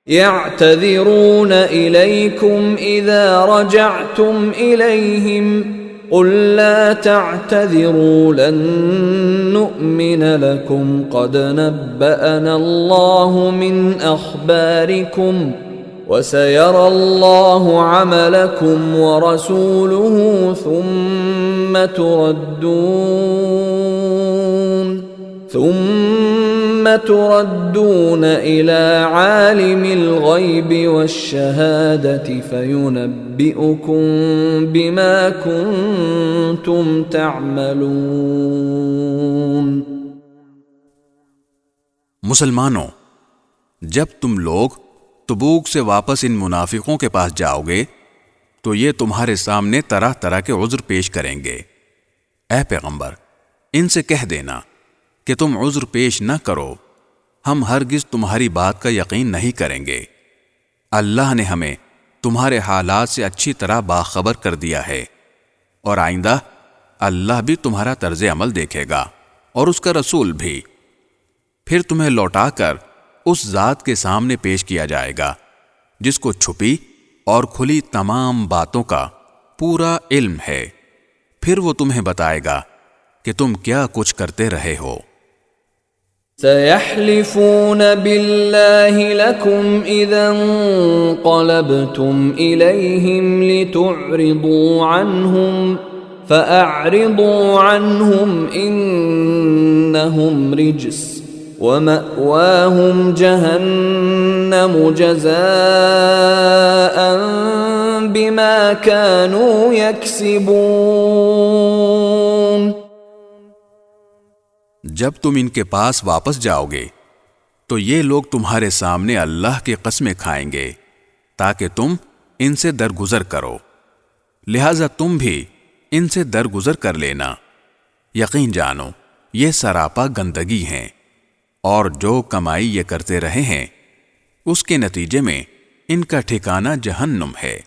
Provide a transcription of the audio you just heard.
يعتذرون إليكم إذا رجعتم إليهم قل لا تعتذروا لن نؤمن لكم قد نبأنا الله من أخباركم وسيرى الله عملكم ورسوله ثم تردون إلى عالم الغيب والشهادة فينبئكم بما كنتم تعملون۔ مسلمانوں، جب تم لوگ تبوک سے واپس ان منافقوں کے پاس جاؤ گے تو یہ تمہارے سامنے طرح طرح کے عذر پیش کریں گے۔ اے پیغمبر، ان سے کہہ دینا کہ تم عذر پیش نہ کرو، ہم ہرگز تمہاری بات کا یقین نہیں کریں گے۔ اللہ نے ہمیں تمہارے حالات سے اچھی طرح باخبر کر دیا ہے، اور آئندہ اللہ بھی تمہارا طرز عمل دیکھے گا اور اس کا رسول بھی۔ پھر تمہیں لوٹا کر اس ذات کے سامنے پیش کیا جائے گا جس کو چھپی اور کھلی تمام باتوں کا پورا علم ہے، پھر وہ تمہیں بتائے گا کہ تم کیا کچھ کرتے رہے ہو۔ سيحلفون بالله لكم إذا انقلبتم إليهم لتعرضوا عنهم فأعرضوا عنهم إنهم رجس ومأواهم جهنم جزاء بما كانوا يكسبون۔ جب تم ان کے پاس واپس جاؤ گے تو یہ لوگ تمہارے سامنے اللہ کی قسمیں کھائیں گے تاکہ تم ان سے درگزر کرو، لہذا تم بھی ان سے درگزر کر لینا۔ یقین جانو یہ سراپا گندگی ہیں، اور جو کمائی یہ کرتے رہے ہیں اس کے نتیجے میں ان کا ٹھکانہ جہنم ہے۔